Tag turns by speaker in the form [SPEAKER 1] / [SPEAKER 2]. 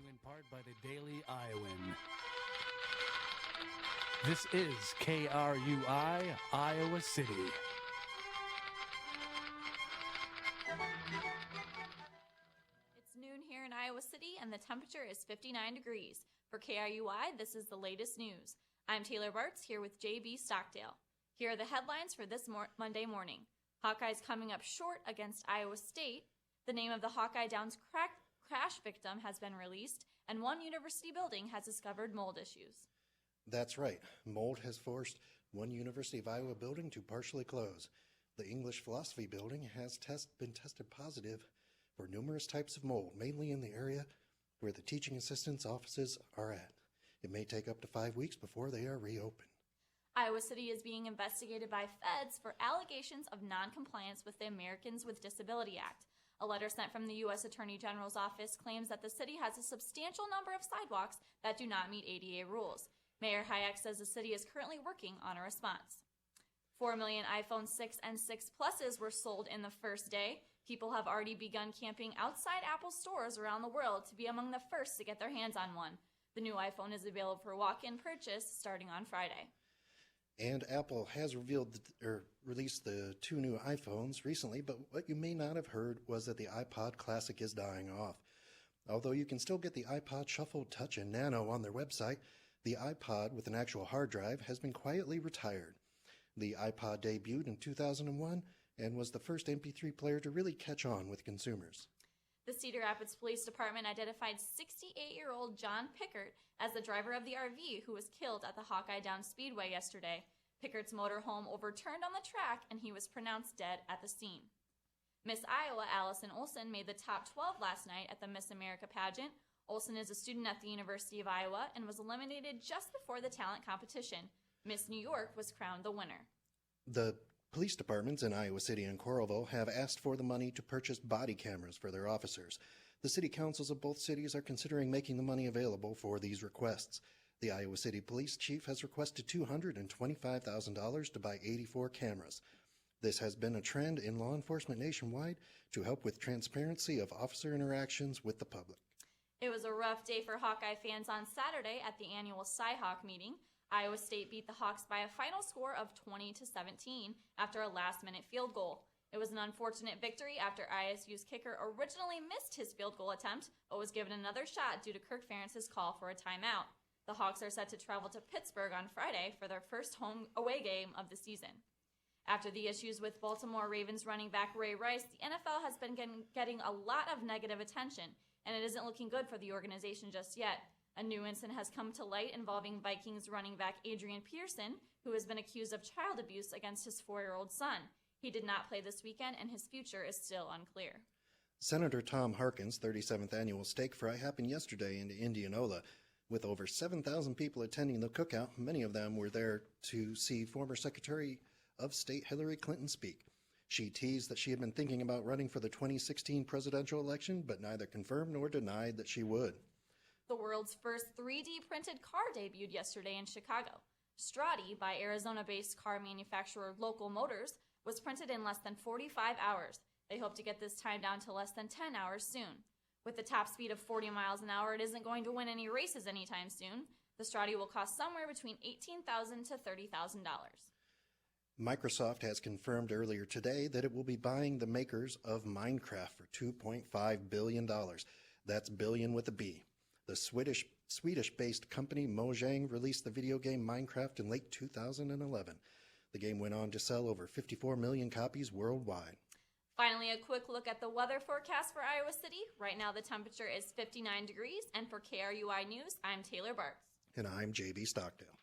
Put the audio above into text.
[SPEAKER 1] in part by the Daily Iowan. This is KRUI, Iowa City.
[SPEAKER 2] It's noon here in Iowa City, and the temperature is 59 degrees. For KRUI, this is the latest news. I'm Taylor Bartz, here with JB Stockdale. Here are the headlines for this Monday morning. Hawkeyes coming up short against Iowa State. The name of the Hawkeye Downs crash victim has been released, and one university building has discovered mold issues.
[SPEAKER 3] That's right. Mold has forced one University of Iowa building to partially close. The English Philosophy building has been tested positive for numerous types of mold, mainly in the area where the teaching assistants' offices are at. It may take up to 5 weeks before they are reopened.
[SPEAKER 2] Iowa City is being investigated by feds for allegations of noncompliance with the Americans with Disability Act. A letter sent from the U.S. Attorney General's office claims that the city has a substantial number of sidewalks that do not meet ADA rules. Mayor Hayek says the city is currently working on a response. 4 million iPhone 6 and 6 Pluses were sold in the first day. People have already begun camping outside Apple stores around the world to be among the first to get their hands on one. The new iPhone is available for walk-in purchase starting on Friday.
[SPEAKER 3] And Apple has released the 2 new iPhones recently, but what you may not have heard was that the iPod Classic is dying off. Although you can still get the iPod Shuffle, Touch, and Nano on their website, the iPod with an actual hard drive has been quietly retired. The iPod debuted in 2001 and was the first MP3 player to really catch on with consumers.
[SPEAKER 2] The Cedar Rapids Police Department identified 68-year-old John Pickert as the driver of the RV who was killed at the Hawkeye Downs Speedway yesterday. Pickert's motorhome overturned on the track, and he was pronounced dead at the scene. Miss Iowa Allison Olson made the top 12 last night at the Miss America pageant. Olson is a student at the University of Iowa and was eliminated just before the talent competition. Miss New York was crowned the winner.
[SPEAKER 3] The police departments in Iowa City and Coralville have asked for the money to purchase body cameras for their officers. The city councils of both cities are considering making the money available for these requests. The Iowa City Police Chief has requested $225,000 to buy 84 cameras. This has been a trend in law enforcement nationwide to help with transparency of officer interactions with the public.
[SPEAKER 2] It was a rough day for Hawkeye fans on Saturday at the annual Cy-Hawk meeting. Iowa State beat the Hawks by a final score of 20-17 after a last-minute field goal. It was an unfortunate victory after ISU's kicker originally missed his field goal attempt, but was given another shot due to Kirk Ferentz's call for a timeout. The Hawks are set to travel to Pittsburgh on Friday for their first home away game of the season. After the issues with Baltimore Ravens running back Ray Rice, the NFL has been getting a lot of negative attention, and it isn't looking good for the organization just yet. A new incident has come to light involving Vikings running back Adrian Peterson, who has been accused of child abuse against his 4-year-old son. He did not play this weekend, and his future is still unclear.
[SPEAKER 3] Senator Tom Harkin's 37th annual steak fry happened yesterday in Indianola. With over 7,000 people attending the cookout, many of them were there to see former Secretary of State Hillary Clinton speak. She teased that she had been thinking about running for the 2016 presidential election, but neither confirmed nor denied that she would.
[SPEAKER 2] The world's first 3D printed car debuted yesterday in Chicago. Strati, by Arizona-based car manufacturer Local Motors, was printed in less than 45 hours. They hope to get this time down to less than 10 hours soon. With the top speed of 40 miles an hour, it isn't going to win any races anytime soon. The Strati will cost somewhere between $18,000 to $30,000.
[SPEAKER 3] Microsoft has confirmed earlier today that it will be buying the makers of Minecraft for $2.5 billion. That's billion with a B. The Swedish-based company Mojang released the video game Minecraft in late 2011. The game went on to sell over 54 million copies worldwide.
[SPEAKER 2] Finally, a quick look at the weather forecast for Iowa City. Right now, the temperature is 59 degrees, and for KRUI News, I'm Taylor Bartz.
[SPEAKER 3] And I'm JB Stockdale.